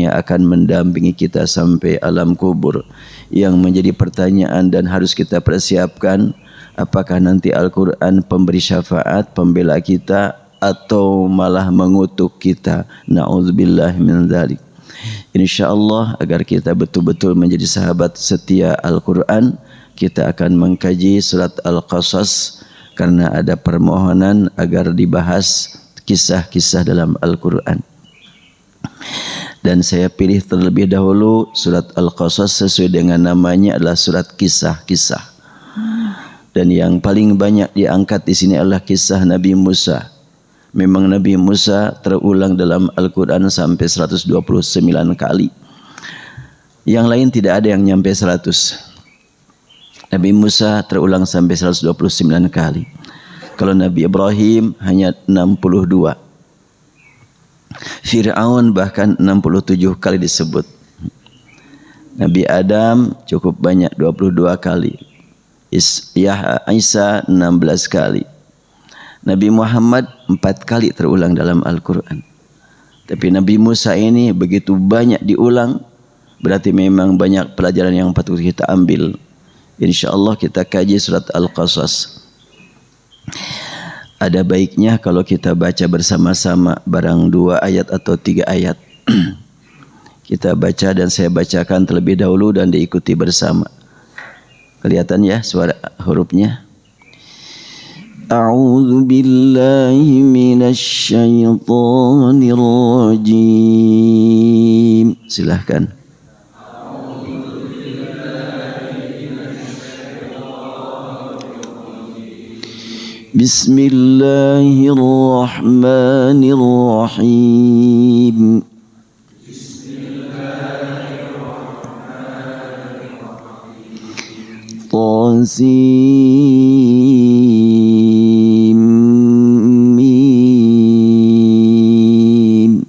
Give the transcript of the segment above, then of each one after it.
yang akan mendampingi kita sampai alam kubur. Yang menjadi pertanyaan dan harus kita persiapkan, apakah nanti Al-Quran pemberi syafaat, pembela kita, atau malah mengutuk kita. Na'udzubillah min dzalik. InsyaAllah agar kita betul-betul menjadi sahabat setia Al-Quran, kita akan mengkaji surat Al-Qasas karena ada permohonan agar dibahas kisah-kisah dalam Al-Quran. Dan saya pilih terlebih dahulu surat Al-Qasas sesuai dengan namanya adalah surat kisah-kisah. Dan yang paling banyak diangkat di sini adalah kisah Nabi Musa. Memang Nabi Musa terulang dalam Al-Quran sampai 129 kali. Yang lain tidak ada yang nyampe 100. Nabi Musa terulang sampai 129 kali. Kalau Nabi Ibrahim hanya 62. Fir'aun bahkan 67 kali disebut. Nabi Adam cukup banyak 22 kali. Isa 16 kali. Nabi Muhammad 4 kali terulang dalam Al-Quran. Tapi Nabi Musa ini begitu banyak diulang, berarti memang banyak pelajaran yang patut kita ambil. InsyaAllah kita kaji surat Al-Qasas. Ada baiknya kalau kita baca bersama-sama barang 2 ayat atau 3 ayat. Kita baca dan saya bacakan terlebih dahulu dan diikuti bersama. Kelihatan ya suara hurufnya? A'udzu billahi minasy syaithanir rajim. Silahkan. Bismillahirrahmanirrahim. Tasim mim.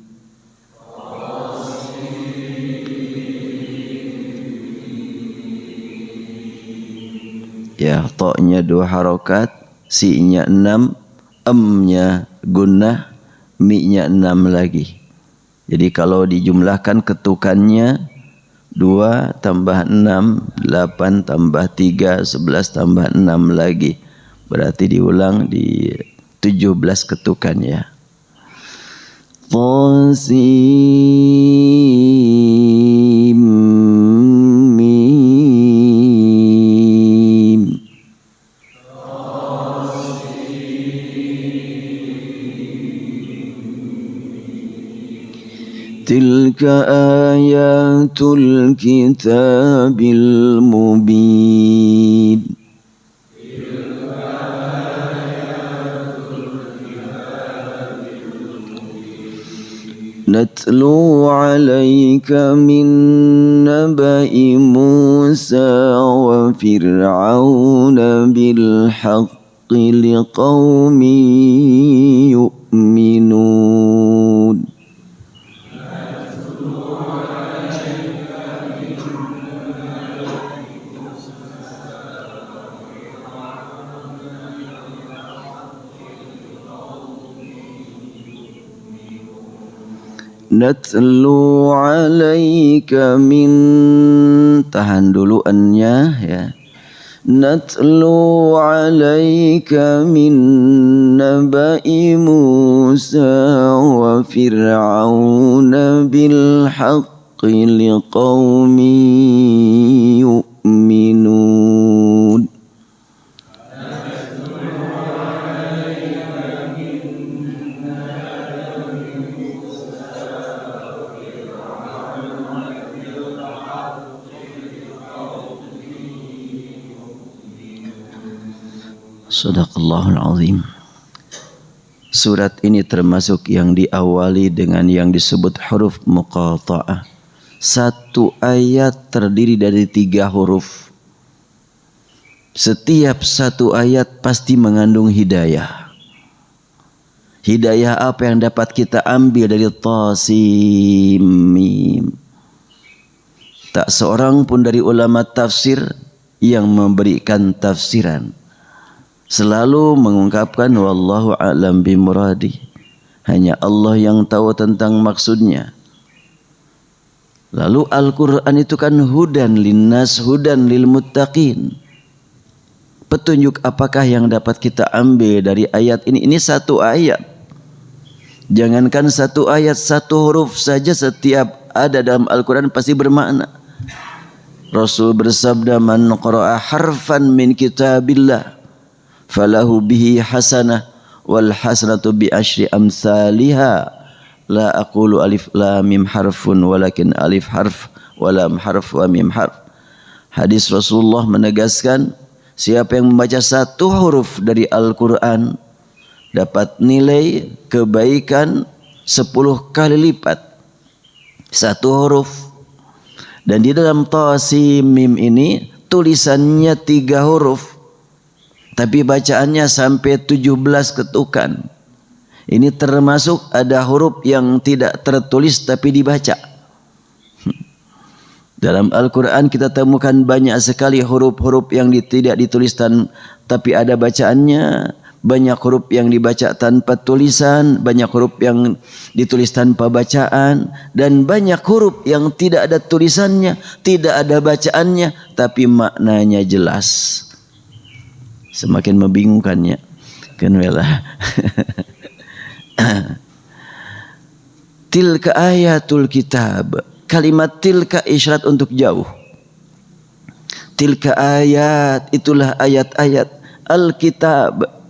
Ya, ta-nya 2 harokat, si-nya 6, em-nya gunnah, mi-nya 6 lagi. Jadi kalau dijumlahkan ketukannya 2 tambah 6, 8 tambah 3, 11 tambah 6 lagi. Berarti diulang di 17 ketukan ya. Tasim mim. Tilka ayatul kitabil mubin. Natlu alayka min naba'i Musa wa Fir'auna bil haqqi liqaumin yu'minun. Natlu alaika min, tahan dulu an-nya ya. Natlu alaika min naba'i Musa wa Fir'auna bil haqqi liqaumin yu'minun. Sadaqallahul azim. Surat ini termasuk yang diawali dengan yang disebut huruf muqata'ah. Satu ayat terdiri dari 3 huruf. Setiap satu ayat pasti mengandung hidayah. Hidayah apa yang dapat kita ambil dari tasim mim? Tak seorang pun dari ulama tafsir yang memberikan tafsiran. Selalu mengungkapkan wallahu a'lam bimuradi. Hanya Allah yang tahu tentang maksudnya. Lalu Al-Quran itu kan hudan linnas, hudan lil muttaqin. Petunjuk apakah yang dapat kita ambil dari ayat ini? Ini satu ayat. Jangankan satu ayat, satu huruf saja setiap ada dalam Al-Quran pasti bermakna. Rasul bersabda, man qara'a harfan min kitabillah falahu bihi hasanah wal hasanatu bi asyri amsalihha. La aqulu alif lam mim harfun walakin alif harf wa lam harf wa mim harf. Hadis Rasulullah menegaskan, siapa yang membaca satu huruf dari Al-Quran dapat nilai kebaikan 10 kali lipat. Satu huruf. Dan di dalam Tasin Mim ini tulisannya 3 huruf, tapi bacaannya sampai 17 ketukan. Ini termasuk ada huruf yang tidak tertulis tapi dibaca. Dalam Al-Quran kita temukan banyak sekali huruf-huruf yang tidak dituliskan tapi ada bacaannya. Banyak huruf yang dibaca tanpa tulisan, banyak huruf yang ditulis tanpa bacaan, dan banyak huruf yang tidak ada tulisannya, tidak ada bacaannya, tapi maknanya jelas. Semakin membingungkannya. Kan welah. Tilka ayatul kitab. Kalimat tilka isyarat untuk jauh. Tilka ayat, itulah ayat-ayat Alkitab.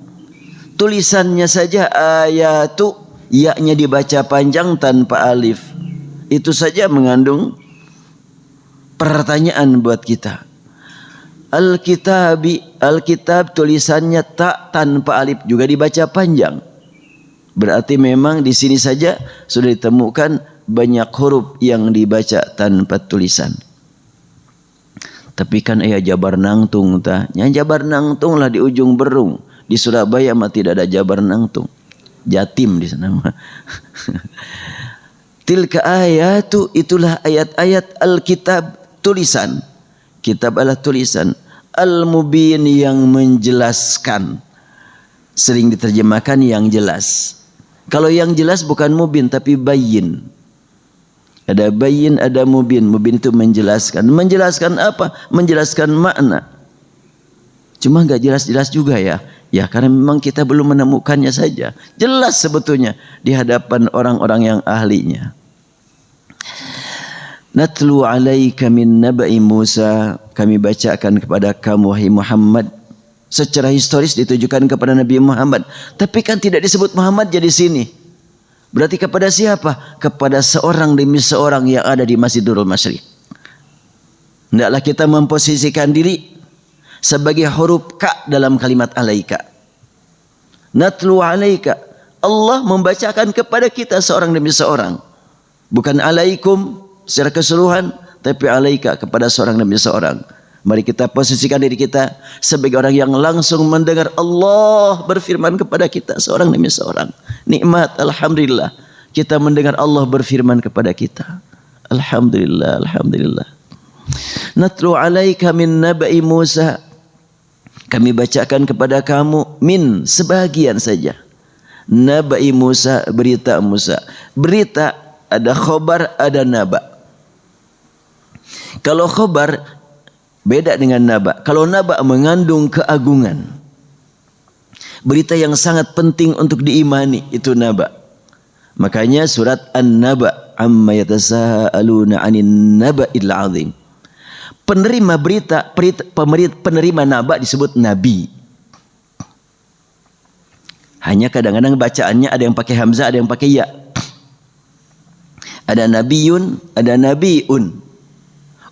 Tulisannya saja ayatu, ya-nya dibaca panjang tanpa alif. Itu saja mengandung pertanyaan buat kita. Alkitab tulisannya tak tanpa alif juga dibaca panjang. Berarti memang di sini saja sudah ditemukan banyak huruf yang dibaca tanpa tulisan. Tapi kan jabar nangtung tah. Nya jabar nangtung lah di ujung Berung. Di Surabaya mah tidak ada jabar nangtung. Jatim di sana mah. Tilka ayatu, itulah ayat-ayat Alkitab, tulisan. Kitab adalah tulisan. Al-Mubin, yang menjelaskan. Sering diterjemahkan yang jelas. Kalau yang jelas bukan mubin tapi bayin. Ada bayin, ada mubin. Mubin itu menjelaskan. Menjelaskan apa? Menjelaskan makna. Cuma nggak jelas-jelas juga ya. Ya karena memang kita belum menemukannya saja. Jelas sebetulnya di hadapan orang-orang yang ahlinya. Natlu alaika min naba'i Musa. Kami bacakan kepada kamu wahai Muhammad. Secara historis ditujukan kepada Nabi Muhammad. Tapi kan tidak disebut Muhammad jadi sini. Berarti kepada siapa? Kepada seorang demi seorang yang ada di Masjidul Masyriq. Hendaklah kita memposisikan diri sebagai huruf ka dalam kalimat alaika. Natlu alaika. Allah membacakan kepada kita seorang demi seorang. Bukan alaikum secara keseluruhan, tapi alaika kepada seorang demi seorang. Mari kita posisikan diri kita sebagai orang yang langsung mendengar Allah berfirman kepada kita seorang demi seorang. Nikmat, alhamdulillah. Kita mendengar Allah berfirman kepada kita. Alhamdulillah, alhamdulillah. Natlu alaika min naba'i Musa. Kami bacakan kepada kamu min, sebagian saja. Naba'i Musa, berita Musa. Berita ada khobar, ada naba. Kalau khobar beda dengan naba. Kalau naba mengandung keagungan. Berita yang sangat penting untuk diimani, itu naba. Makanya surat An-Naba, amma yatasaaluna 'anin naba'il 'azim. Penerima berita, penerima naba disebut nabi. Hanya kadang-kadang bacaannya ada yang pakai hamzah, ada yang pakai ya. Ada nabiyun, ada nabiun.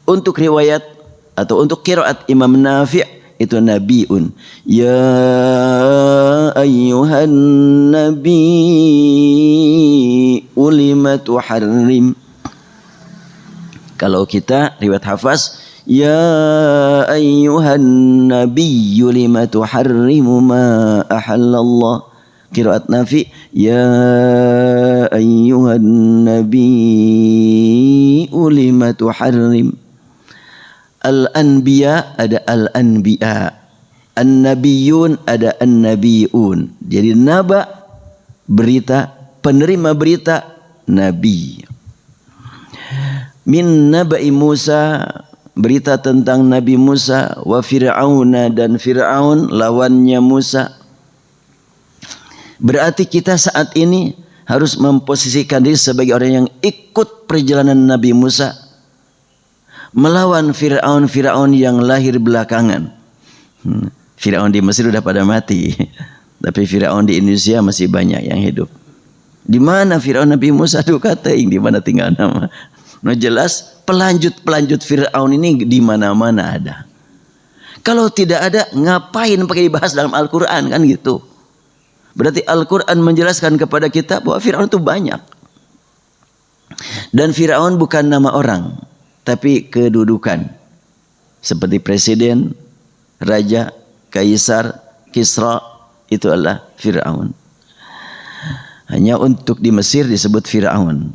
Untuk riwayat atau untuk qiraat Imam Nafi' itu nabiun. Ya ayyuhan nabi lima tuharrim. Kalau kita riwayat Hafaz, ya ayyuhan nabi lima tuharrimu ma ahallallah. Qiraat Nafi', ya ayyuhan nabi lima tuharrim. Al-Anbiya ada Al-Anbiya. An-Nabiyun ada An-Nabiyun. Jadi naba, berita, penerima berita, nabi. Min nabai Musa, berita tentang Nabi Musa, wa Fir'auna, dan Fir'aun lawannya Musa. Berarti kita saat ini harus memposisikan diri sebagai orang yang ikut perjalanan Nabi Musa melawan Fir'aun yang lahir belakangan. Fir'aun di Mesir sudah pada mati, tapi Fir'aun di Indonesia masih banyak yang hidup. Di mana Fir'aun Nabi Musa? Aduh kata di mana tinggal nama. No jelas pelanjut Fir'aun ini di mana-mana ada. Kalau tidak ada, ngapain pakai dibahas dalam Al-Quran, kan gitu. Berarti Al-Quran menjelaskan kepada kita bahwa Fir'aun itu banyak. Dan Fir'aun bukan nama orang, tapi kedudukan. Seperti presiden, raja, kaisar, Kisra, itu adalah Fir'aun. Hanya untuk di Mesir disebut Fir'aun.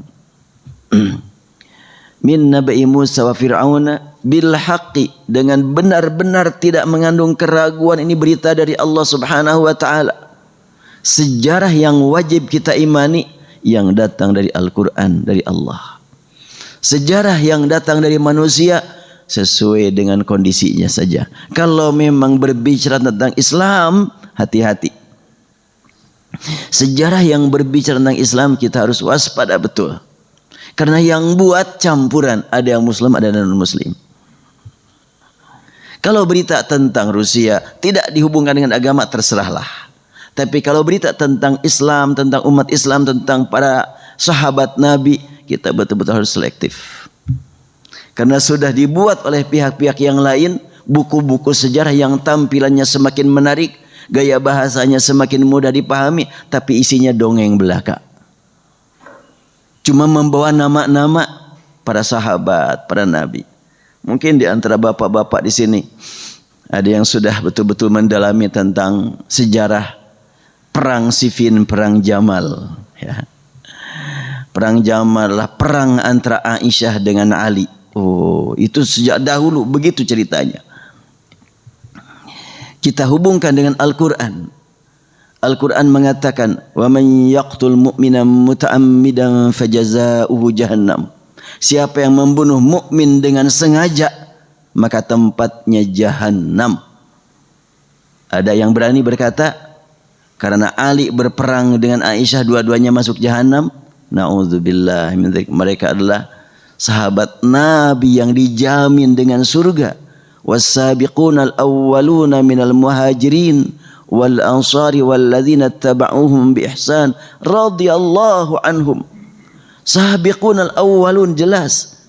Min nabai Musa wa Fir'auna bil haqqi, dengan benar-benar tidak mengandung keraguan. Ini berita dari Allah Subhanahu wa taala. Sejarah yang wajib kita imani yang datang dari Al-Quran, dari Allah. Sejarah yang datang dari manusia sesuai dengan kondisinya saja. Kalau memang berbicara tentang Islam, hati-hati. Sejarah yang berbicara tentang Islam kita harus waspada betul. Karena yang buat campuran, ada yang Muslim, ada yang non-Muslim. Kalau berita tentang Rusia tidak dihubungkan dengan agama, terserahlah. Tapi kalau berita tentang Islam, tentang umat Islam, tentang para sahabat Nabi, kita betul-betul harus selektif. Karena sudah dibuat oleh pihak-pihak yang lain buku-buku sejarah yang tampilannya semakin menarik, gaya bahasanya semakin mudah dipahami, tapi isinya dongeng belaka. Cuma membawa nama-nama para sahabat, para nabi. Mungkin di antara bapak-bapak di sini ada yang sudah betul-betul mendalami tentang sejarah perang Siffin, perang Jamal. Ya. Perang Jamal lah perang antara Aisyah dengan Ali. Oh, itu sejak dahulu begitu ceritanya. Kita hubungkan dengan Al-Quran. Al-Quran mengatakan, wa man yaqtul mu'mina muta'ammidan fajazaohu jahannam. Siapa yang membunuh mukmin dengan sengaja, maka tempatnya jahannam. Ada yang berani berkata, karena Ali berperang dengan Aisyah dua-duanya masuk jahannam. Na'udzubillah, mereka adalah sahabat Nabi yang dijamin dengan surga. Was-sabiqunal awwaluna minal muhajirin wal ansari walladzina tabauhum bi ihsan radhiyallahu anhum. Sabiqunal awwalun jelas.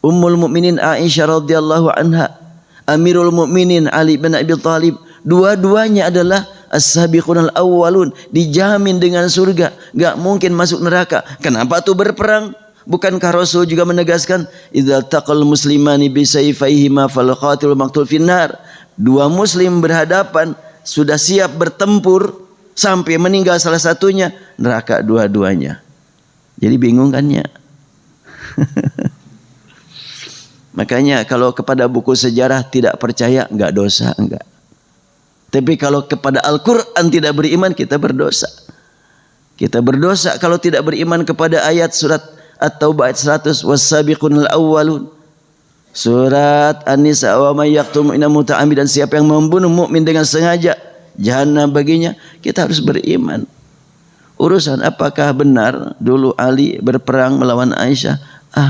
Ummul mukminin Aisyah radhiyallahu anha, Amirul mukminin Ali bin Abi Thalib, dua-duanya adalah as-sabiqunal awwalun, dijamin dengan surga, enggak mungkin masuk neraka. Kenapa tuh berperang? Bukankah Rasul juga menegaskan, idza taqal muslimani bi sayfayhima fal qatil maqtul finnar. Dua muslim berhadapan, sudah siap bertempur sampai meninggal salah satunya, neraka dua-duanya. Jadi bingung kan ya? Makanya kalau kepada buku sejarah tidak percaya, enggak dosa, enggak. Tapi kalau kepada Al-Quran tidak beriman, kita berdosa. Kita berdosa kalau tidak beriman kepada ayat surat At-Taubah ayat 100, was-sabiqunal awwalun. Surat An-Nisa, wa may yaqtul mu'mina muta'ammidan, siapa yang membunuh mukmin dengan sengaja, jahannam baginya. Kita harus beriman. Urusan apakah benar dulu Ali berperang melawan Aisyah,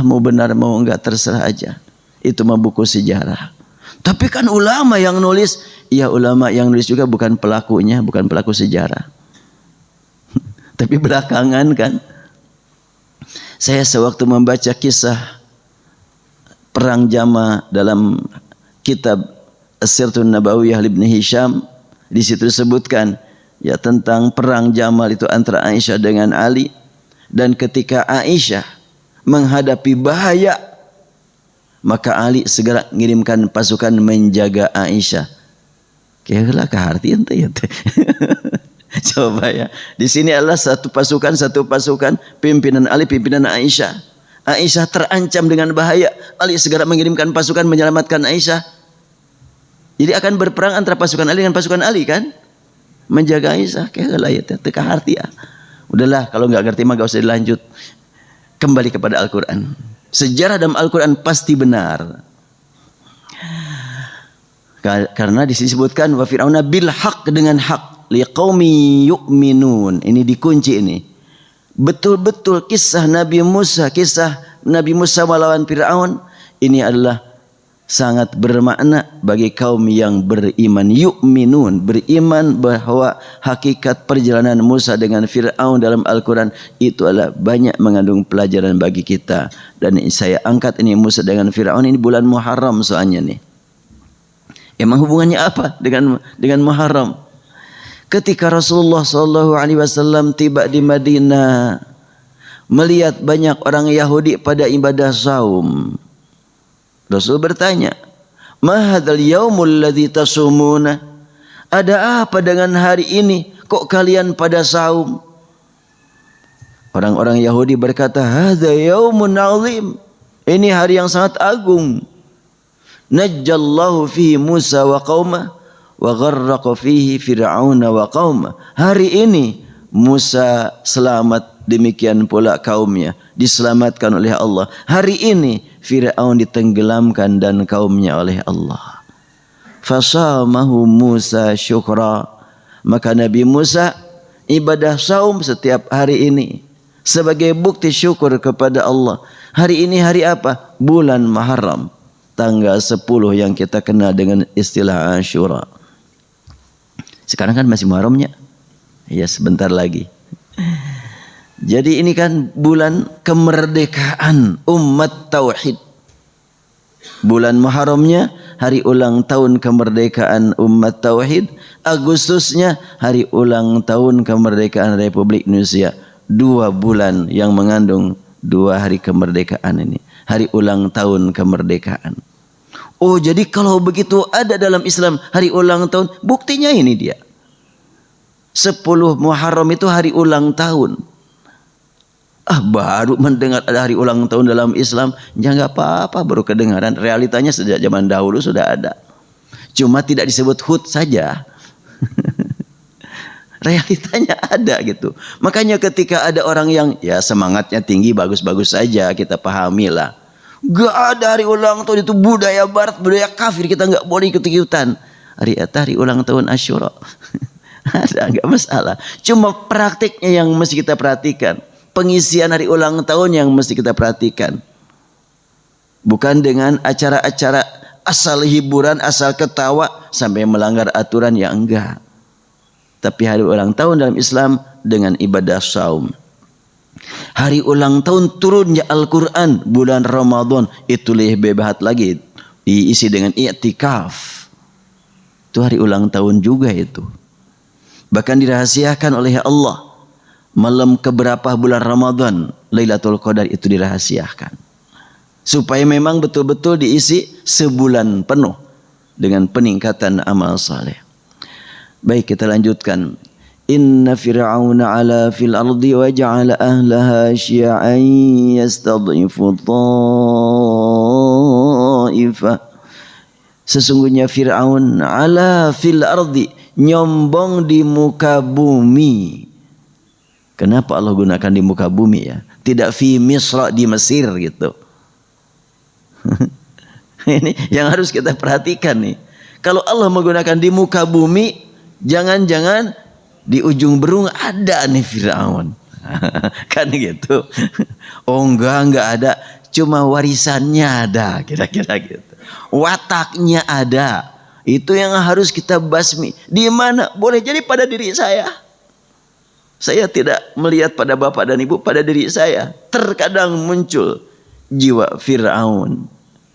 mau benar mau enggak terserah aja. Itu mah buku sejarah. Tapi kan ulama yang nulis, ya ulama yang nulis juga bukan pelakunya, bukan pelaku sejarah. Tapi belakangan kan. Saya sewaktu membaca kisah perang Jamal dalam kitab As-Sirtun Nabawiyah Ibn Hisham, di situ disebutkan ya tentang perang Jamal itu antara Aisyah dengan Ali, dan ketika Aisyah menghadapi bahaya, maka Ali segera mengirimkan pasukan menjaga Aisyah. Kira-kira keharti ente ya. Coba ya. Di sini adalah satu pasukan, pimpinan Ali, pimpinan Aisyah. Aisyah terancam dengan bahaya. Ali segera mengirimkan pasukan menyelamatkan Aisyah. Jadi akan berperang antara pasukan Ali dengan pasukan Ali kan? Menjaga Aisyah. Kira-kira ya. Teka harti ya. Udahlah kalau nggak ngerti mah gak usah dilanjut. Kembali kepada Al-Quran. Sejarah dalam Al-Quran pasti benar. Karena disebutkan wa fir'auna bil haq, dengan hak, liqaumi yu'minun. Ini dikunci ini. Betul-betul kisah Nabi Musa melawan Fir'aun ini adalah sangat bermakna bagi kaum yang beriman. Yu'minun, beriman bahwa hakikat perjalanan Musa dengan Fir'aun dalam Al-Quran itu adalah banyak mengandung pelajaran bagi kita. Dan saya angkat ini Musa dengan Fir'aun, ini bulan Muharram soalnya nih. Emang hubungannya apa dengan Muharram? Ketika Rasulullah SAW tiba di Madinah, melihat banyak orang Yahudi pada ibadah saum, Rasul bertanya, "Ma hadzal yaumul ladzi tasumuna?" Ada apa dengan hari ini? Kok kalian pada saum? Orang-orang Yahudi berkata, "Hadza yaumun 'azim." Ini hari yang sangat agung. Najjallahu fihi Musa wa qaumah wa gharraqa fihi Fir'auna wa qaumah. Hari ini Musa selamat, demikian pula kaumnya diselamatkan oleh Allah. Hari ini Fir'aun ditenggelamkan dan kaumnya oleh Allah. Fasamahu Musa syukra. Maka Nabi Musa ibadah saum setiap hari ini sebagai bukti syukur kepada Allah. Hari ini hari apa? Bulan Muharram, tanggal 10 yang kita kenal dengan istilah Asyura. Sekarang kan masih Muharramnya. Ya, sebentar lagi. Jadi ini kan bulan kemerdekaan umat tauhid. Bulan Muharramnya hari ulang tahun kemerdekaan umat tauhid. Agustusnya hari ulang tahun kemerdekaan Republik Indonesia. 2 bulan yang mengandung 2 hari kemerdekaan ini. Hari ulang tahun kemerdekaan. Oh, jadi kalau begitu ada dalam Islam hari ulang tahun, buktinya ini dia. 10 Muharram itu hari ulang tahun. Baru mendengar ada hari ulang tahun dalam Islam, ya nggak apa-apa, baru kedengaran. Realitanya sejak zaman dahulu sudah ada. Cuma tidak disebut hut saja. Realitanya ada gitu. Makanya ketika ada orang yang ya semangatnya tinggi, bagus-bagus saja, kita pahamilah. Gak ada hari ulang tahun, itu budaya barat, budaya kafir, kita nggak boleh ikut-ikutan. Hari ulang tahun Asyura. Ada, nggak masalah. Cuma praktiknya yang mesti kita perhatikan. Pengisian hari ulang tahun yang mesti kita perhatikan. Bukan dengan acara-acara asal hiburan, asal ketawa sampai melanggar aturan, ya enggak. Tapi hari ulang tahun dalam Islam dengan ibadah saum. Hari ulang tahun turunnya Al-Quran bulan Ramadan, itu lebih bebat lagi, diisi dengan i'tikaf. Itu hari ulang tahun juga itu. Bahkan dirahasiakan oleh Allah. Malam keberapa bulan Ramadan, Lailatul Qadar itu dirahasiakan. Supaya memang betul-betul diisi sebulan penuh dengan peningkatan amal saleh. Baik, kita lanjutkan. Inna fir'auna ala fil ardi wa ja'ala ahlaha syi'an yastad'ifu ta'ifah. Sesungguhnya Fir'aun ala fil ardi, nyombong di muka bumi. Kenapa Allah gunakan di muka bumi ya? Tidak fi Misra, di Mesir gitu. Ini yang harus kita perhatikan nih. Kalau Allah menggunakan di muka bumi, jangan-jangan di ujung berung ada nih Fir'aun. Kan gitu. Oh enggak ada. Cuma warisannya ada, kira-kira gitu. Wataknya ada. Itu yang harus kita basmi. Di mana? Boleh jadi pada diri saya. Saya tidak melihat pada bapak dan ibu, pada diri saya. Terkadang muncul jiwa Fir'aun.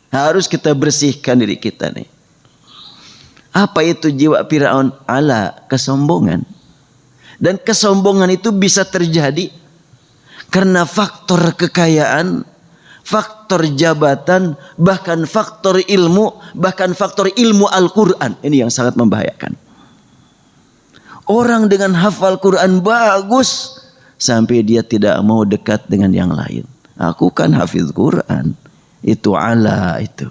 Harus kita bersihkan diri kita nih. Apa itu jiwa Fir'aun? Ala, kesombongan. Dan kesombongan itu bisa terjadi karena faktor kekayaan, faktor jabatan, bahkan faktor ilmu, bahkan faktor ilmu Al-Quran. Ini yang sangat membahayakan. Orang dengan hafal Quran bagus, sampai dia tidak mau dekat dengan yang lain. Aku kan hafiz Quran. Itu ala itu.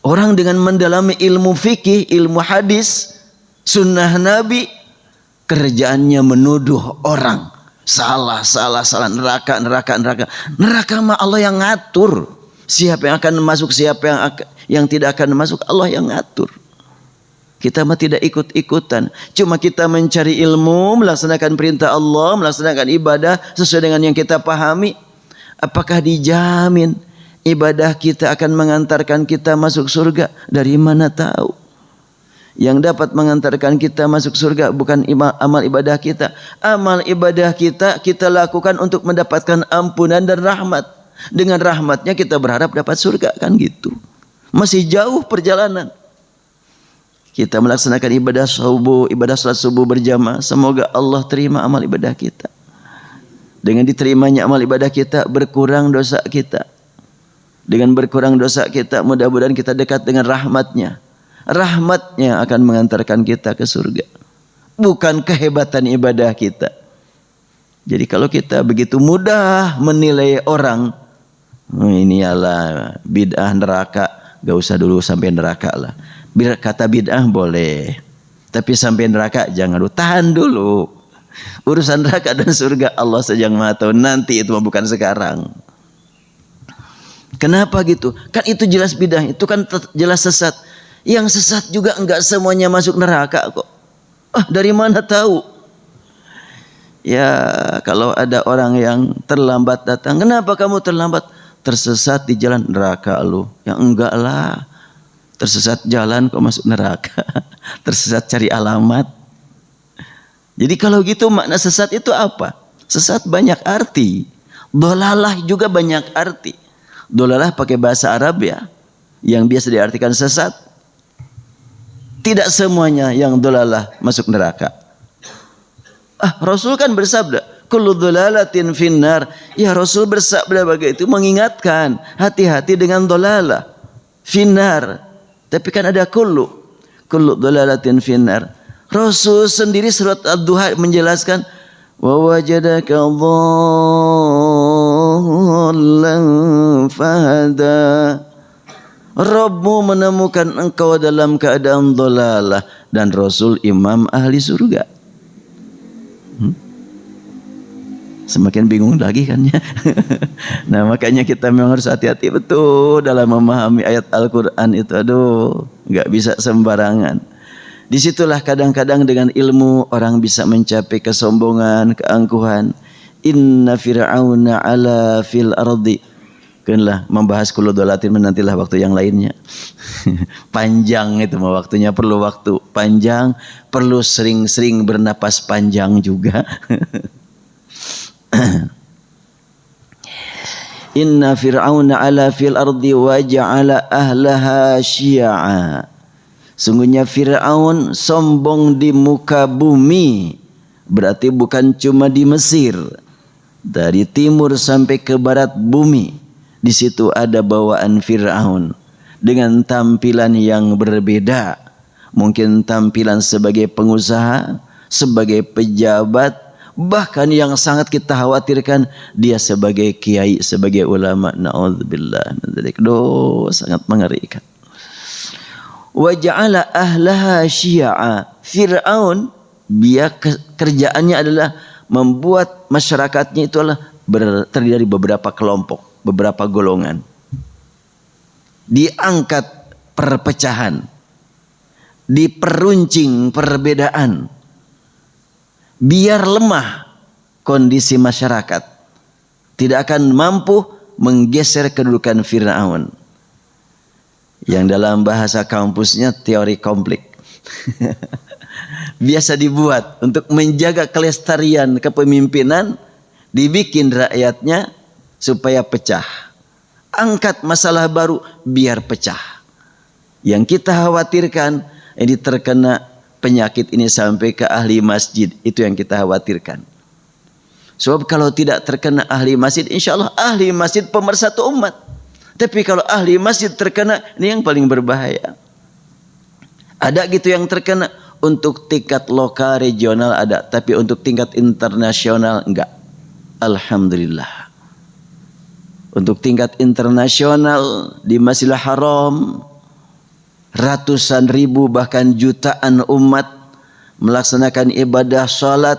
Orang dengan mendalami ilmu fikih, ilmu hadis, sunnah Nabi, kerjaannya menuduh orang. Salah, neraka. Neraka mah Allah yang ngatur. Siapa yang akan masuk, siapa yang tidak akan masuk, Allah yang ngatur. Kita mah tidak ikut-ikutan. Cuma kita mencari ilmu, melaksanakan perintah Allah, melaksanakan ibadah sesuai dengan yang kita pahami. Apakah dijamin ibadah kita akan mengantarkan kita masuk surga? Dari mana tahu? Yang dapat mengantarkan kita masuk surga bukan amal ibadah kita. Amal ibadah kita lakukan untuk mendapatkan ampunan dan rahmat. Dengan rahmatnya kita berharap dapat surga, kan gitu. Masih jauh perjalanan. Kita melaksanakan ibadah salat subuh berjamaah. Semoga Allah terima amal ibadah kita. Dengan diterimanya amal ibadah kita, berkurang dosa kita. Dengan berkurang dosa kita, mudah-mudahan kita dekat dengan rahmatnya. Rahmatnya akan mengantarkan kita ke surga. Bukan kehebatan ibadah kita. Jadi kalau kita begitu mudah menilai orang, ini ialah bid'ah neraka, gak usah dulu sampai neraka lah. Kata bid'ah boleh, tapi sampai neraka jangan dulu, tahan dulu. Urusan neraka dan surga Allah saja yang Maha tahu, nanti itu bukan sekarang. Kenapa gitu? Kan itu jelas bid'ah, itu kan jelas sesat. Yang sesat juga enggak semuanya masuk neraka kok. Dari mana tahu? Ya kalau ada orang yang terlambat datang, kenapa kamu terlambat? Tersesat di jalan neraka lu. Ya enggak lah. Tersesat jalan kok masuk neraka. Tersesat cari alamat. Jadi kalau gitu makna sesat itu apa? Sesat banyak arti. Dolalah juga banyak arti. Dolalah pakai bahasa Arab ya, yang biasa diartikan sesat. Tidak semuanya yang dolalah masuk neraka. Rasul kan bersabda, kullu dolalatin finnar. Ya Rasul bersabda begitu, mengingatkan hati-hati dengan dolalah finnar. Tapi kan ada kullu dolalatin finnar. Rasul sendiri surat Ad-Duha menjelaskan, wa wajadaka dhallan fahada. Rabbmu menemukan engkau dalam keadaan dolalah, dan Rasul imam ahli surga. Semakin bingung lagi kan ya. Nah makanya kita memang harus hati-hati betul dalam memahami ayat Al-Quran itu. Aduh, gak bisa sembarangan. Disitulah kadang-kadang dengan ilmu orang bisa mencapai kesombongan, keangkuhan. Inna fir'auna ala fil ardi. Kenlah membahas kullu dolatin menantilah waktu yang lainnya. Panjang itu mah waktunya, perlu waktu panjang, perlu sering-sering bernapas panjang juga. Inna fir'auna ala fil ardi wa ja'ala ahlaha syi'a. Sungguhnya Fir'aun sombong di muka bumi. Berarti bukan cuma di Mesir. Dari timur sampai ke barat bumi. Di situ ada bawaan Fir'aun. Dengan tampilan yang berbeda. Mungkin tampilan sebagai pengusaha, sebagai pejabat. Bahkan yang sangat kita khawatirkan, dia sebagai kiai, sebagai ulama. Na'udzubillah min dzalik. Sangat mengerikan. Wa ja'ala ahlaha syi'a. Fir'aun dia kerjaannya adalah membuat masyarakatnya itu adalah terdiri dari beberapa kelompok, beberapa golongan. Diangkat perpecahan, diperuncing perbedaan, biar lemah kondisi masyarakat, tidak akan mampu menggeser kedudukan Fir'aun. Yang dalam bahasa kampusnya teori konflik. Biasa dibuat untuk menjaga kelestarian kepemimpinan, dibikin rakyatnya supaya pecah. Angkat masalah baru biar pecah. Yang kita khawatirkan ini terkena penyakit ini sampai ke ahli masjid, itu yang kita khawatirkan. Sebab kalau tidak terkena ahli masjid, insya Allah ahli masjid pemersatu umat. Tapi kalau ahli masjid terkena, ini yang paling berbahaya. Ada gitu yang terkena untuk tingkat lokal, regional ada, tapi untuk tingkat internasional enggak. Alhamdulillah. Untuk tingkat internasional di Masjidil Haram, ratusan ribu bahkan jutaan umat melaksanakan ibadah salat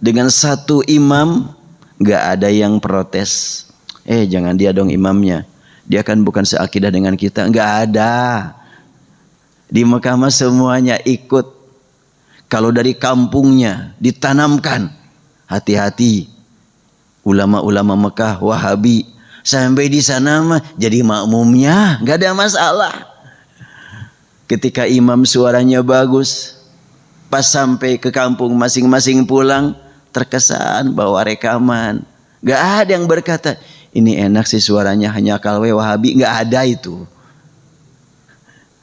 dengan satu imam, nggak ada yang protes. Jangan dia dong imamnya, dia kan bukan seakidah dengan kita. Nggak ada. Di Mekah mah semuanya ikut. Kalau dari kampungnya ditanamkan, hati-hati. Ulama-ulama Mekah Wahabi sampai di sana mah jadi makmumnya, nggak ada masalah. Ketika imam suaranya bagus, pas sampai ke kampung masing-masing pulang, terkesan bawa rekaman. Nggak ada yang berkata, ini enak sih suaranya hanya kalwe Wahabi. Nggak ada itu.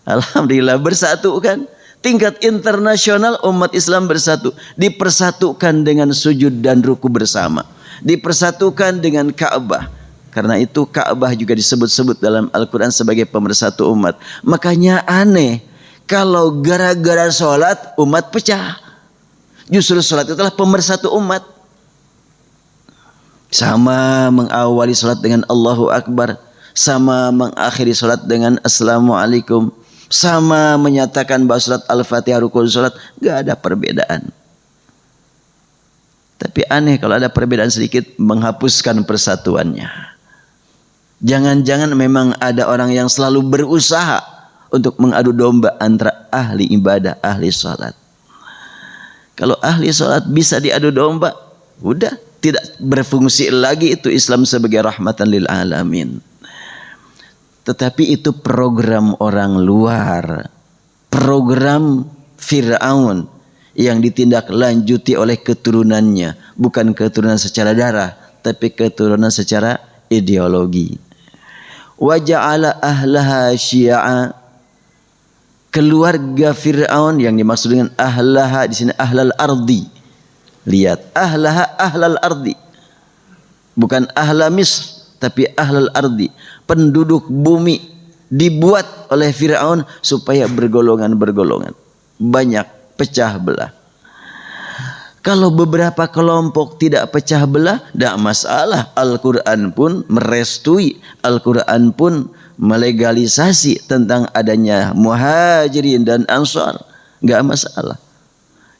Alhamdulillah bersatu kan. Tingkat internasional umat Islam bersatu. Dipersatukan dengan sujud dan ruku bersama. Dipersatukan dengan Ka'bah. Karena itu Ka'bah juga disebut-sebut dalam Al-Quran sebagai pemersatu umat. Makanya aneh kalau gara-gara sholat umat pecah. Justru sholat itulah pemersatu umat. Sama mengawali sholat dengan Allahu Akbar, sama mengakhiri sholat dengan Assalamualaikum, sama menyatakan bahwa sholat Al-Fatihah rukun sholat, gak ada perbedaan. Tapi aneh kalau ada perbedaan sedikit menghapuskan persatuannya. Jangan-jangan memang ada orang yang selalu berusaha untuk mengadu domba antara ahli ibadah, ahli sholat. Kalau ahli sholat bisa diadu domba, udah tidak berfungsi lagi itu Islam sebagai rahmatan lil alamin. Tetapi itu program orang luar, program Fir'aun yang ditindaklanjuti oleh keturunannya, bukan keturunan secara darah, tapi keturunan secara ideologi. Wa ja'ala ahlaha syi'a, keluarga Fir'aun yang dimaksud dengan ahlaha di sini ahlal ardi. Lihat, ahlaha ahlal ardi, bukan ahla Misr, tapi ahlal ardi, penduduk bumi, dibuat oleh Fir'aun supaya bergolongan-bergolongan, banyak pecah belah. Kalau beberapa kelompok tidak pecah belah, tidak masalah. Al-Quran pun merestui, Al-Quran pun melegalisasi tentang adanya muhajirin dan ansar, nggak masalah.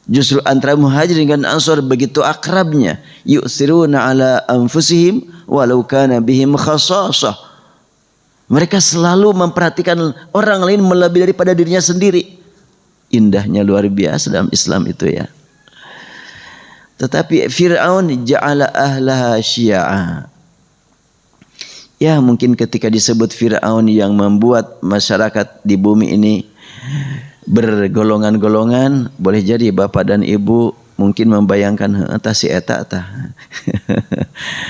Justru antara muhajirin dan ansar begitu akrabnya. Yu'thiruna ala anfusihim walau kana bihim khasasah. Mereka selalu memperhatikan orang lain melebihi daripada dirinya sendiri. Indahnya luar biasa dalam Islam itu ya. Tetapi Fir'aun ja'ala ahlaha syi'a. Ya mungkin ketika disebut Fir'aun yang membuat masyarakat di bumi ini bergolongan-golongan, boleh jadi bapak dan ibu mungkin membayangkan entah si eta tah.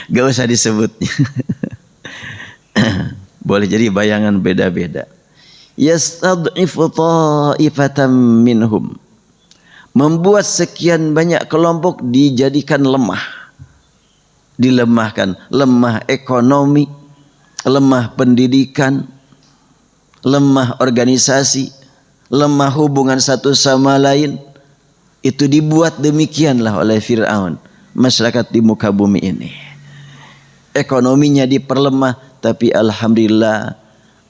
Gak usah disebut. Boleh jadi bayangan beda-beda. Yastad'ifu ta'ifatan minhum, membuat sekian banyak kelompok dijadikan lemah, dilemahkan, lemah ekonomi, lemah pendidikan, lemah organisasi, lemah hubungan satu sama lain. Itu dibuat demikianlah oleh Fir'aun masyarakat di muka bumi ini. Ekonominya diperlemah, tapi alhamdulillah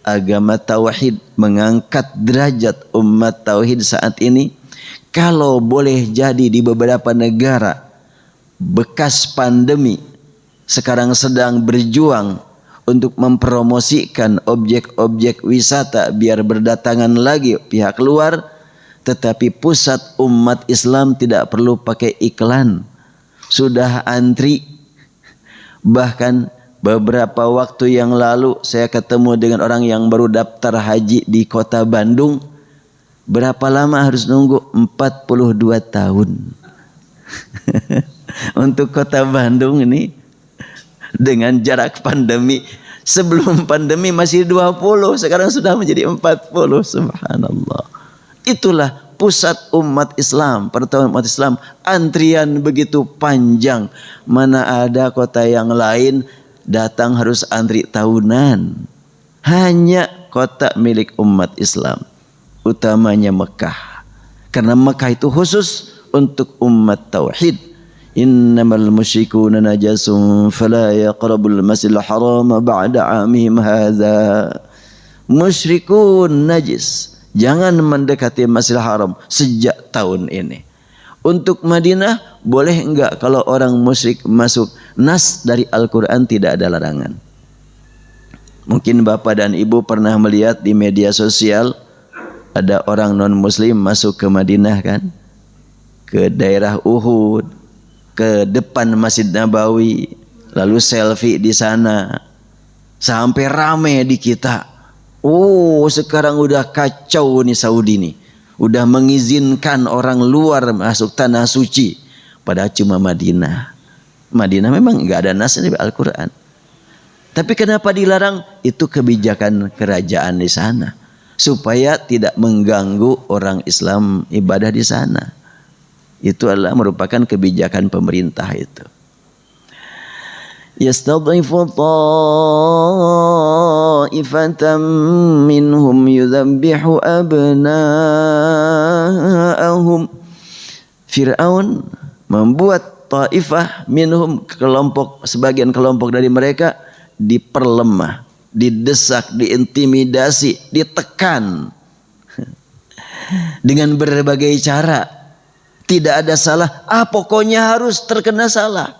agama tauhid mengangkat derajat umat tauhid saat ini. Kalau boleh jadi di beberapa negara bekas pandemi sekarang sedang berjuang untuk mempromosikan objek-objek wisata biar berdatangan lagi pihak luar, tetapi pusat umat Islam tidak perlu pakai iklan, sudah antri. Bahkan beberapa waktu yang lalu saya ketemu dengan orang yang baru daftar haji di kota Bandung. Berapa lama harus nunggu? 42 tahun. Untuk kota Bandung ini dengan jarak pandemi, sebelum pandemi masih 20, sekarang sudah menjadi 40. Subhanallah. Itulah pusat umat Islam, pertemuan umat Islam. Antrian begitu panjang. Mana ada kota yang lain datang harus antri tahunan. Hanya kota milik umat Islam, utamanya Mekah. Karena Mekah itu khusus untuk umat tauhid. Innamal musyrikuna najasun fala yaqrabul masjidil haram ba'da 'amihim hadza. Musyrikun najis, jangan mendekati Masjidil Haram sejak tahun ini. Untuk Madinah boleh enggak kalau orang musyrik masuk? Nas dari Al-Quran tidak ada larangan. Mungkin Bapak dan Ibu pernah melihat di media sosial ada orang non muslim masuk ke Madinah kan, ke daerah Uhud, ke depan Masjid Nabawi, lalu selfie di sana, sampai rame di kita. Oh, sekarang udah kacau nih Saudi nih, udah mengizinkan orang luar masuk tanah suci, padahal cuma Madinah. Madinah memang nggak ada nas di Al-Quran, tapi kenapa dilarang? Itu kebijakan kerajaan di sana, supaya tidak mengganggu orang Islam ibadah di sana. Itu adalah merupakan kebijakan pemerintah itu. Yastadhifu ta'ifatan minhum yudhabbihu abna'ahum. Fir'aun membuat ta'ifah minhum, kelompok, sebagian kelompok dari mereka diperlemah, didesak, diintimidasi, ditekan dengan berbagai cara. Tidak ada salah, pokoknya harus terkena salah,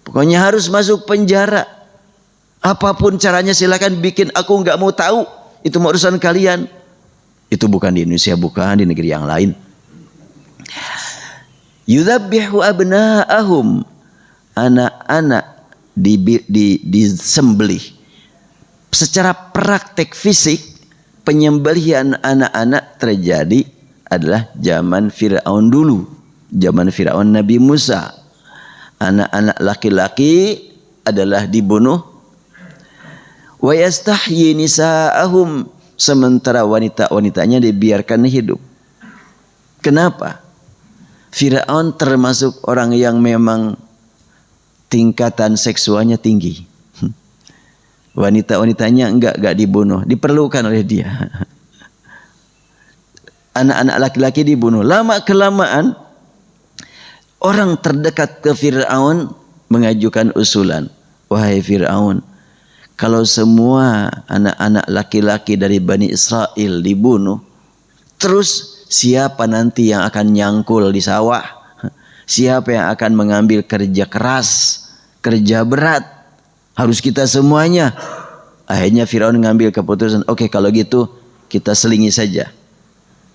pokoknya harus masuk penjara. Apapun caranya silakan bikin, aku nggak mau tahu, itu urusan kalian. Itu bukan di Indonesia, bukan di negeri yang lain. Yudhabbihu abna'ahum, anak-anak disembelih. Secara praktek fisik, penyembelihan anak-anak terjadi adalah zaman Fir'aun dulu, zaman Fir'aun Nabi Musa. Anak-anak laki-laki adalah dibunuh. Wa yastahyi nisa'ahum, sementara wanita-wanitanya dibiarkan hidup. Kenapa? Fir'aun termasuk orang yang memang tingkatan seksualnya tinggi. Wanita-wanitanya enggak dibunuh, diperlukan oleh dia. Anak-anak laki-laki dibunuh. Lama kelamaan orang terdekat ke Fir'aun mengajukan usulan. Wahai Fir'aun, kalau semua anak-anak laki-laki dari Bani Israel dibunuh, terus siapa nanti yang akan nyangkul di sawah? Siapa yang akan mengambil kerja keras, kerja berat? Harus kita semuanya. Akhirnya Fir'aun mengambil keputusan, oke, kalau gitu kita selingi saja.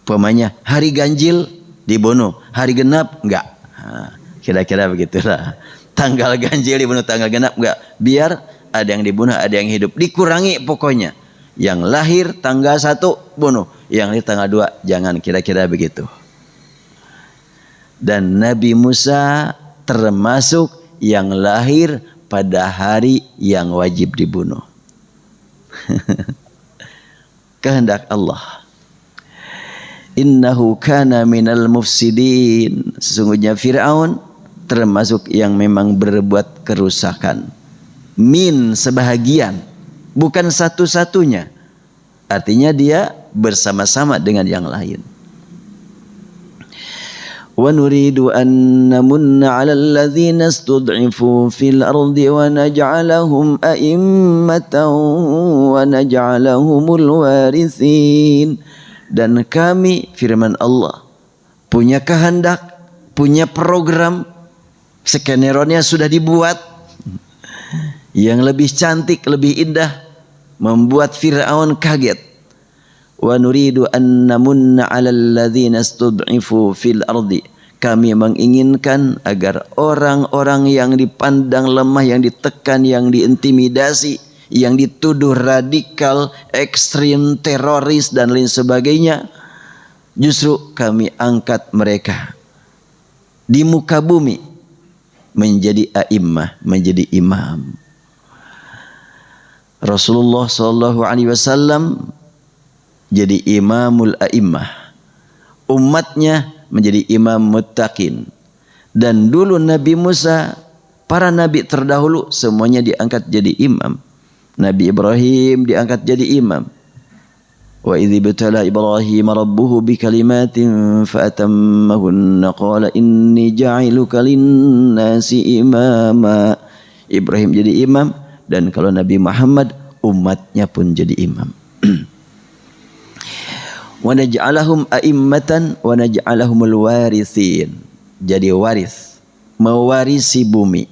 Pemanya hari ganjil dibunuh, hari genap enggak. Kira-kira begitulah. Tanggal ganjil dibunuh, tanggal genap enggak. Biar ada yang dibunuh, ada yang hidup. Dikurangi pokoknya. Yang lahir tanggal 1 bunuh, yang lahir tanggal 2 jangan, kira-kira begitu. Dan Nabi Musa termasuk yang lahir pada hari yang wajib dibunuh. Kehendak Allah. Innahu kana minal mufsidin. Sesungguhnya Fir'aun termasuk yang memang berbuat kerusakan. Min, sebahagian, bukan satu-satunya. Artinya dia bersama-sama dengan yang lain. Wa nuridu an namunna 'alal ladzina istud'ifu fil ardi wa naj'alahum a'immatan wa naj'alahumul warithin. Dan kami, firman Allah, punya kehendak, punya program, skenario-nya sudah dibuat, yang lebih cantik, lebih indah, membuat Fir'aun kaget. Wa nuridu an namunna 'alal ladzina istud'ifu fil ardi. Kami menginginkan agar orang-orang yang dipandang lemah, yang ditekan, yang diintimidasi, yang dituduh radikal, ekstrim, teroris dan lain sebagainya, justru kami angkat mereka di muka bumi menjadi a'immah, menjadi imam. Rasulullah SAW jadi imamul a'immah, umatnya menjadi imam muttaqin. Dan dulu Nabi Musa, para nabi terdahulu semuanya diangkat jadi imam. Nabi Ibrahim diangkat jadi imam. Wa idh ibtala Ibrahim rabbuhu bikalimatin fa'atammahunna qala inni ja'iluka lin-nasi imama. Ibrahim jadi imam, dan kalau Nabi Muhammad umatnya pun jadi imam. Wa naj'alahum a'immatan wa naj'alahumul warithin. Jadi waris, mewarisi bumi.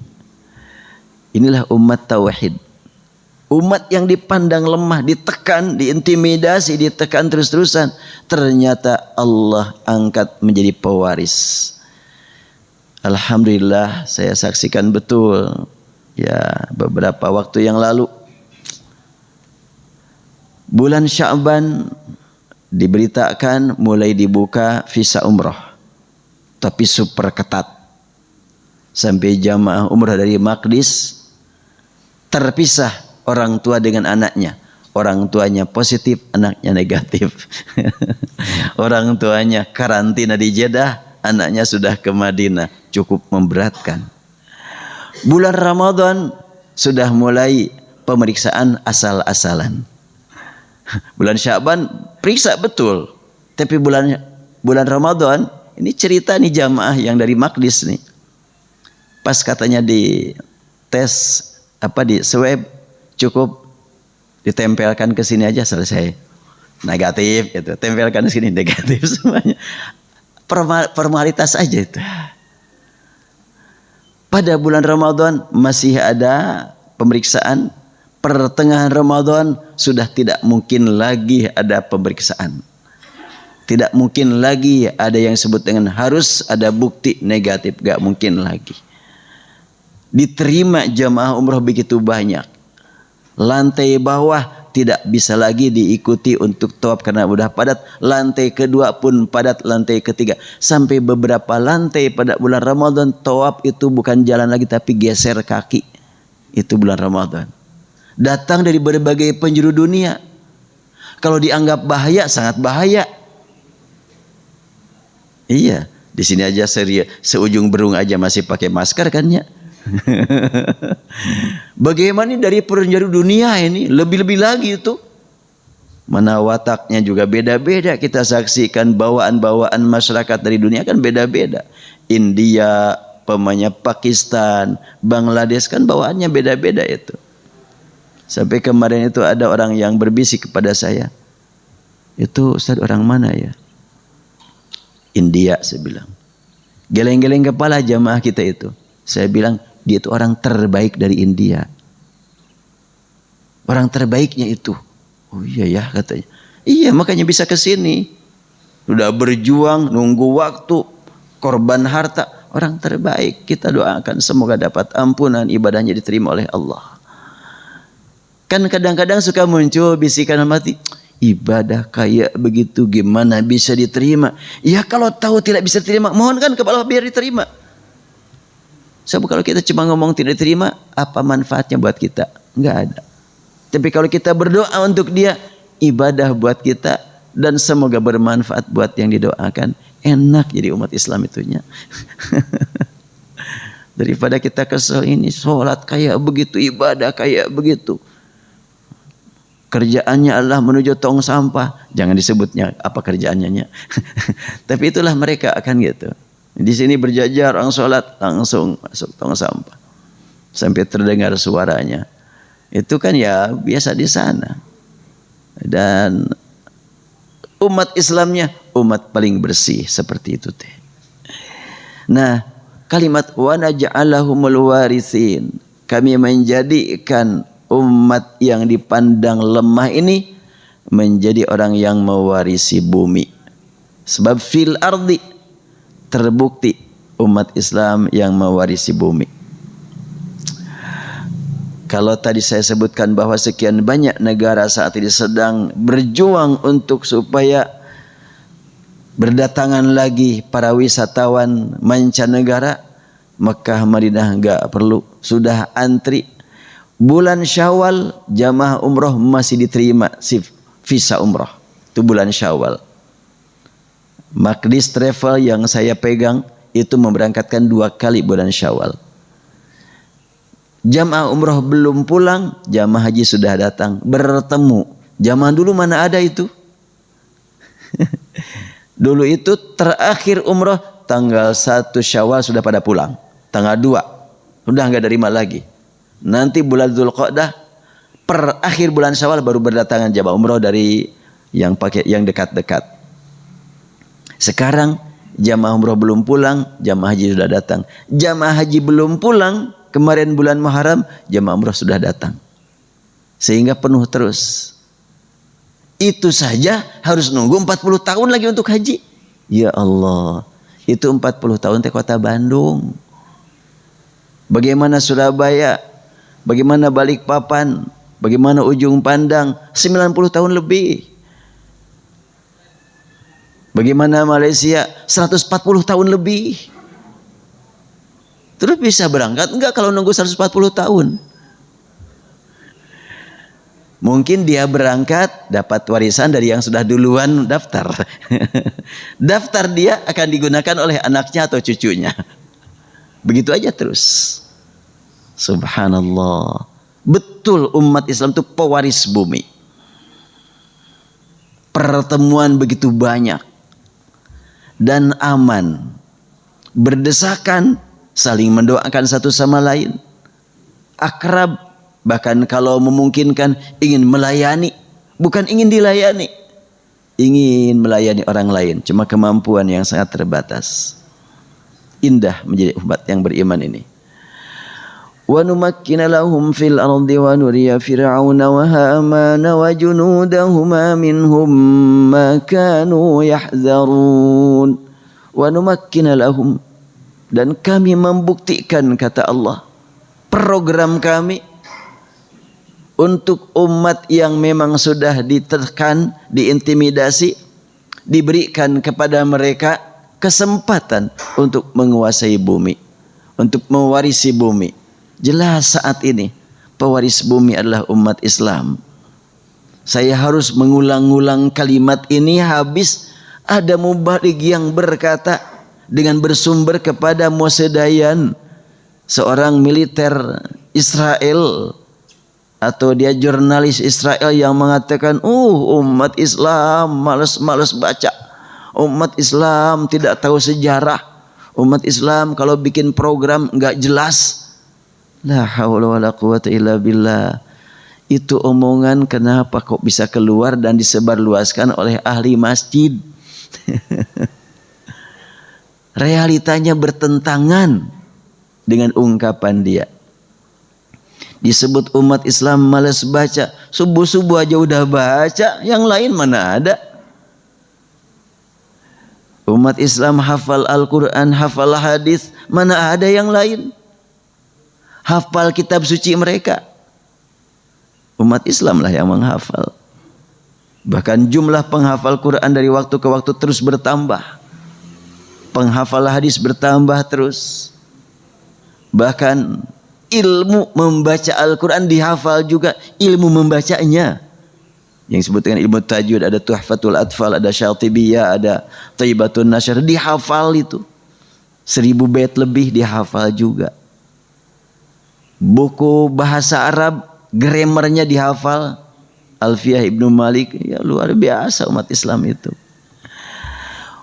Inilah umat tauhid. Umat yang dipandang lemah, ditekan, diintimidasi, ditekan terus-terusan. Ternyata Allah angkat menjadi pewaris. Alhamdulillah saya saksikan betul. Ya, beberapa waktu yang lalu. Bulan Sya'ban diberitakan mulai dibuka visa umroh. Tapi super ketat. Sampai jamaah umroh dari Maqdis terpisah orang tua dengan anaknya. Orang tuanya positif, anaknya negatif. Orang tuanya karantina di Jeddah, anaknya sudah ke Madinah. Cukup memberatkan. Bulan Ramadan sudah mulai pemeriksaan asal-asalan. Bulan Sya'ban periksa betul. Tapi bulan Ramadan ini cerita nih jamaah yang dari Maqdis nih. Pas katanya di tes di swab cukup ditempelkan ke sini aja selesai. Negatif itu. Tempelkan ke sini negatif semuanya. Formalitas aja itu. Pada bulan Ramadan masih ada pemeriksaan. Pertengahan Ramadan sudah tidak mungkin lagi ada pemeriksaan. Tidak mungkin lagi ada yang disebut dengan harus ada bukti negatif. Gak mungkin lagi. Diterima jamaah umroh begitu banyak. Lantai bawah tidak bisa lagi diikuti untuk tawaf karena udah padat. Lantai kedua pun padat, lantai ketiga. Sampai beberapa lantai pada bulan Ramadan tawaf itu bukan jalan lagi tapi geser kaki. Itu bulan Ramadan. Datang dari berbagai penjuru dunia. Kalau dianggap bahaya, sangat bahaya. Iya, di sini aja seujung berung aja masih pakai masker kan ya. Bagaimana dari penjuru dunia ini lebih-lebih lagi itu. Mana wataknya juga beda-beda. Kita saksikan bawaan-bawaan masyarakat dari dunia kan beda-beda. India, Pakistan, Bangladesh kan bawaannya beda-beda itu. Sampai kemarin itu ada orang yang berbisik kepada saya. Itu Ustaz orang mana ya? India saya bilang. Geleng-geleng kepala jamaah kita itu. Saya bilang dia itu orang terbaik dari India. Orang terbaiknya itu. Oh iya ya katanya. Iya makanya bisa ke sini. Sudah berjuang, nunggu waktu, korban harta. Orang terbaik. Kita doakan semoga dapat ampunan, ibadahnya diterima oleh Allah. Kan kadang-kadang suka muncul bisikan hati, ibadah kayak begitu gimana bisa diterima? Ya kalau tahu tidak bisa diterima, mohonkan kepada Allah biar diterima. Sebab kalau kita cuma ngomong tidak diterima, apa manfaatnya buat kita? Enggak ada. Tapi kalau kita berdoa untuk dia, ibadah buat kita dan semoga bermanfaat buat yang didoakan. Enak jadi umat Islam itunya. Daripada kita kesel ini, sholat kayak begitu, ibadah kayak begitu. Kerjaannya adalah menuju tong sampah. Jangan disebutnya apa kerjaannya. Tapi itulah mereka akan gitu. Di sini berjajar orang sholat langsung masuk tong sampah. Sampai terdengar suaranya. Itu kan ya biasa di sana. Dan umat Islamnya umat paling bersih seperti itu teh. Nah, kalimat wa naj'alahumul warithin. Kami menjadikan umat yang dipandang lemah ini menjadi orang yang mewarisi bumi. Sebab fil ardi terbukti umat Islam yang mewarisi bumi. Kalau tadi saya sebutkan bahwa sekian banyak negara saat ini sedang berjuang untuk supaya berdatangan lagi para wisatawan mancanegara, Mekah, Madinah enggak perlu, sudah antri. Bulan Syawal jamaah umroh masih diterima visa umroh. Itu bulan Syawal. Maqdis Travel yang saya pegang itu memberangkatkan 2 kali bulan Syawal. Jamaah umroh belum pulang, jamaah haji sudah datang bertemu. Zaman dulu mana ada itu? Dulu itu terakhir umroh tanggal 1 Syawal sudah pada pulang. Tanggal 2 sudah enggak terima lagi. Nanti bulan Dzulqa'dah per akhir bulan Syawal baru berdatangan jamaah umroh dari yang dekat-dekat. Sekarang jamaah umroh belum pulang, jamaah haji sudah datang. Jamaah haji belum pulang, kemarin bulan Muharram, jamaah umroh sudah datang. Sehingga penuh terus. Itu saja harus nunggu 40 tahun lagi untuk haji. Ya Allah, itu 40 tahun teh kota Bandung. Bagaimana Surabaya, bagaimana Balikpapan, bagaimana Ujung Pandang, 90 tahun lebih. Bagaimana Malaysia, 140 tahun lebih. Terus bisa berangkat enggak kalau nunggu 140 tahun? Mungkin dia berangkat dapat warisan dari yang sudah duluan daftar. Daftar dia akan digunakan oleh anaknya atau cucunya. Begitu aja terus. Subhanallah. Betul umat Islam itu pewaris bumi. Pertemuan begitu banyak. Dan aman. Berdesakan. Saling mendoakan satu sama lain. Akrab. Bahkan kalau memungkinkan ingin melayani. Bukan ingin dilayani. Ingin melayani orang lain. Cuma kemampuan yang sangat terbatas. Indah menjadi umat yang beriman ini. Wa numakkina lahum fil ardi wa nuriya fir'auna wa hamana wa junudahuma minhum ma kanu yahzarun. Wa numakkina lahum, dan kami membuktikan, kata Allah, program kami untuk umat yang memang sudah ditekan, diintimidasi, diberikan kepada mereka kesempatan untuk menguasai bumi, untuk mewarisi bumi. Jelas saat ini pewaris bumi adalah umat Islam. Saya harus mengulang-ulang kalimat ini habis ada mubalig yang berkata dengan bersumber kepada Moshe Dayan, seorang militer Israel atau dia jurnalis Israel yang mengatakan, umat Islam malas-malas baca. Umat Islam tidak tahu sejarah. Umat Islam kalau bikin program enggak jelas. La haula wala quwata illa billah. Itu omongan kenapa kok bisa keluar dan disebarluaskan oleh ahli masjid. Realitanya bertentangan dengan ungkapan dia. Disebut umat Islam malas baca. Subuh-subuh aja udah baca, yang lain mana ada. Umat Islam hafal Al-Quran, hafal hadis, mana ada yang lain. Hafal kitab suci mereka. Umat Islam lah yang menghafal. Bahkan jumlah penghafal Quran dari waktu ke waktu terus bertambah. Penghafal hadis bertambah terus. Bahkan ilmu membaca Al-Quran dihafal juga. Ilmu membacanya. Yang disebut dengan ilmu tajwid. Ada Tuhfatul Atfal, ada Syatibiyah, ada Thayyibatun Nasyr. Dihafal itu. 1000 bait lebih dihafal juga. Buku bahasa Arab, grammarnya dihafal. Alfiyah Ibnu Malik, ya luar biasa umat Islam itu.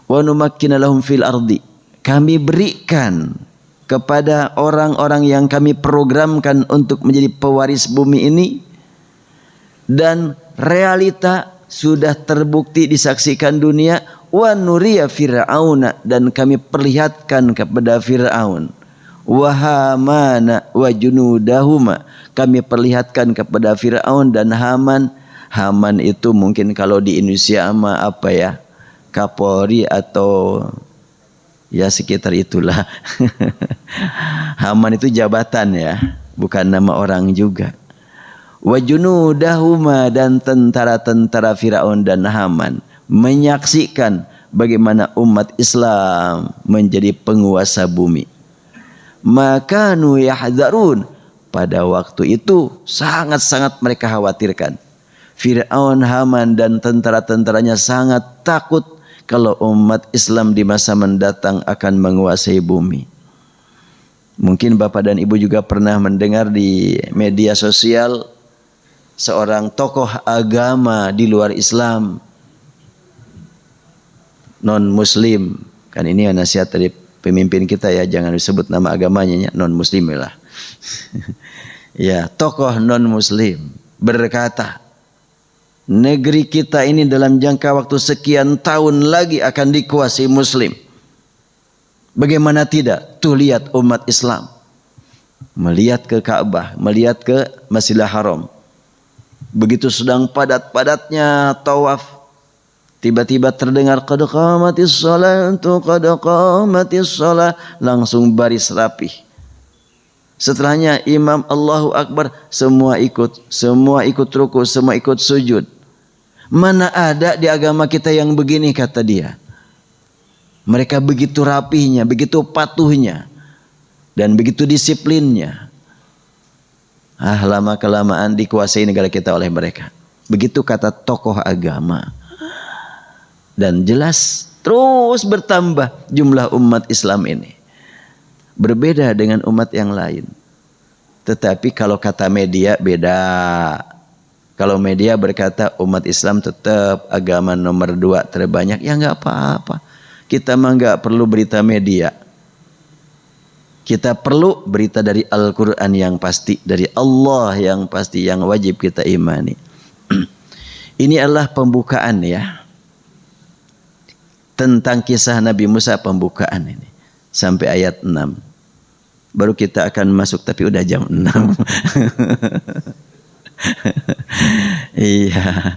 Wa numakkina lahum fil ardi. Kami berikan kepada orang-orang yang kami programkan untuk menjadi pewaris bumi ini. Dan realita sudah terbukti disaksikan dunia. Wa nuriya fir'auna, dan kami perlihatkan kepada Fir'aun. Wa hamana wa junudahuma, kami perlihatkan kepada Fir'aun dan Haman. Haman itu mungkin kalau di Indonesia sama apa ya, Kapolri atau ya sekitar itulah. Haman itu jabatan ya, bukan nama orang juga. Wa junudahuma, dan tentara-tentara Fir'aun dan Haman menyaksikan bagaimana umat Islam menjadi penguasa bumi. Makanu yahdzarun, pada waktu itu sangat-sangat mereka khawatirkan. Fir'aun, Haman dan tentara-tentaranya sangat takut kalau umat Islam di masa mendatang akan menguasai bumi. Mungkin Bapak dan Ibu juga pernah mendengar di media sosial seorang tokoh agama di luar Islam, non muslim. Kan ini nasihat dari pemimpin kita ya, jangan disebut nama agamanya ya, non muslim lah. Ya, tokoh non muslim berkata, negeri kita ini dalam jangka waktu sekian tahun lagi akan dikuasai Muslim. Bagaimana tidak? Tuh lihat umat Islam. Melihat ke Ka'bah, melihat ke Masjidil Haram. Begitu sedang padat-padatnya tawaf, tiba-tiba terdengar qad qamatis sholatu, qad qamatis sholah, langsung baris rapih. Setelahnya imam Allahu Akbar, semua ikut ruku, semua ikut sujud. Mana ada di agama kita yang begini, kata dia. Mereka begitu rapihnya, begitu patuhnya, dan begitu disiplinnya. Lama-kelamaan dikuasai negara kita oleh mereka. Begitu kata tokoh agama. Dan jelas terus bertambah jumlah umat Islam ini. Berbeda dengan umat yang lain. Tetapi kalau kata media beda. Kalau media berkata umat Islam tetap agama nomor 2 terbanyak, ya nggak apa-apa. Kita mah nggak perlu berita media. Kita perlu berita dari Al-Quran yang pasti, dari Allah yang pasti, yang wajib kita imani. Ini adalah pembukaan ya. Tentang kisah Nabi Musa, pembukaan ini. Sampai ayat 6. Baru kita akan masuk, tapi udah jam 6. Iya.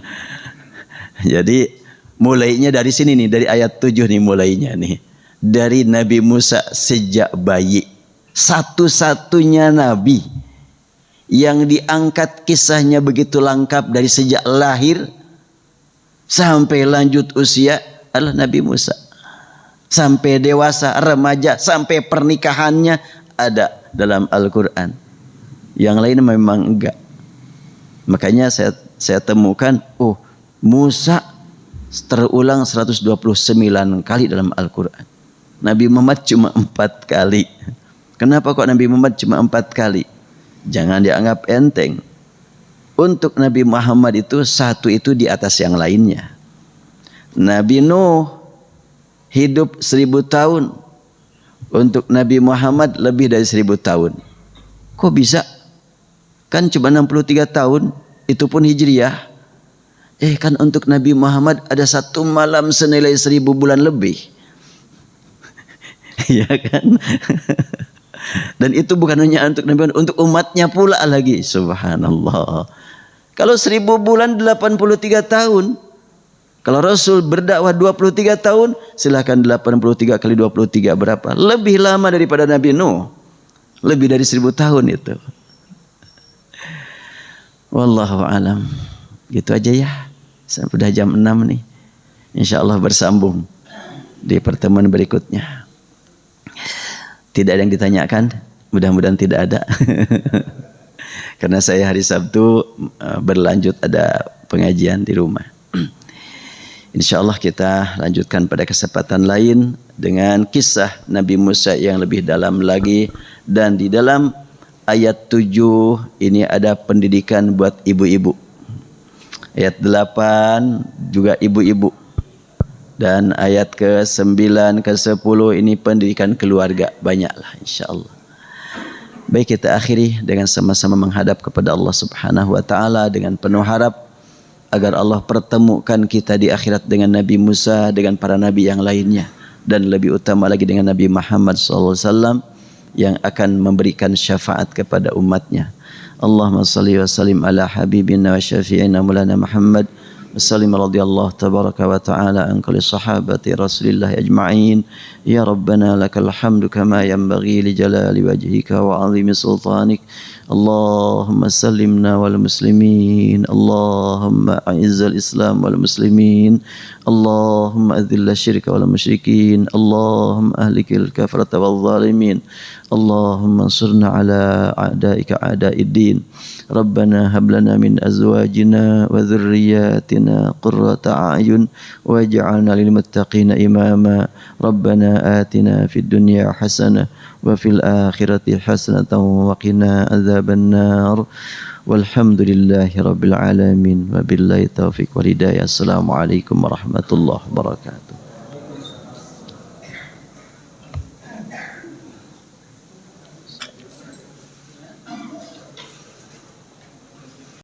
Jadi mulainya dari sini nih, dari ayat 7 nih mulainya nih. Dari Nabi Musa sejak bayi. Satu-satunya Nabi yang diangkat kisahnya begitu lengkap dari sejak lahir sampai lanjut usia adalah Nabi Musa. Sampai dewasa, remaja, sampai pernikahannya ada dalam Al-Quran. Yang lain memang enggak. Makanya saya temukan, Musa terulang 129 kali dalam Al-Quran. Nabi Muhammad cuma 4 kali. Kenapa kok Nabi Muhammad cuma 4 kali? Jangan dianggap enteng. Untuk Nabi Muhammad itu satu itu di atas yang lainnya. Nabi Nuh hidup 1000 tahun. Untuk Nabi Muhammad lebih dari 1000 tahun. Kok bisa? Kan cuma 63 tahun. Itu pun hijriyah. Kan untuk Nabi Muhammad ada 1 malam senilai 1000 bulan lebih. Iya kan? Dan itu bukan hanya untuk Nabi Muhammad, untuk umatnya pula lagi. Subhanallah. Kalau 1000 bulan 83 tahun. Kalau Rasul berdakwah 23 tahun, silahkan 83 kali 23 berapa? Lebih lama daripada Nabi Nuh. Lebih dari 1000 tahun itu. Wallahu alam. Gitu aja ya. Sampai udah jam 6 nih. Insya Allah bersambung di pertemuan berikutnya. Tidak ada yang ditanyakan? Mudah-mudahan tidak ada. Karena saya hari Sabtu berlanjut ada pengajian di rumah. Insya Allah kita lanjutkan pada kesempatan lain dengan kisah Nabi Musa yang lebih dalam lagi. Dan di dalam ayat 7 ini ada pendidikan buat ibu-ibu. Ayat 8 juga ibu-ibu. Dan ayat ke-9, ke-10 ini pendidikan keluarga. Banyaklah insya Allah. Baik, kita akhiri dengan sama-sama menghadap kepada Allah Subhanahu wa ta'ala dengan penuh harap agar Allah pertemukan kita di akhirat dengan Nabi Musa, dengan para nabi yang lainnya, dan lebih utama lagi dengan Nabi Muhammad SAW yang akan memberikan syafaat kepada umatnya. Allahumma salli wa sallim ala habibina wa syafi'ina maulana Muhammad وسلم رضي الله تبارك وتعالى عن كل صحابة رسول الله أجمعين. يا ربنا لك الحمد كما ينبغي لجلال وجهك وعظيم سلطانك. اللهم سلمنا والمسلمين. اللهم أعز الإسلام والمسلمين. اللهم أذل الشرك والمشركين. اللهم أهلك الكفرة والظالمين. اللهم انصرنا على أعدائك أعداء الدين. ربنا هب لنا من أزواجنا وذرياتنا قرة أعين واجعلنا للمتقين إماما. ربنا آتنا في الدنيا حسنة وفي الآخرة حسنة وقنا عذاب النار. والحمد لله رب العالمين وبالله التوفيق والهداية. السلام عليكم ورحمة الله وبركاته.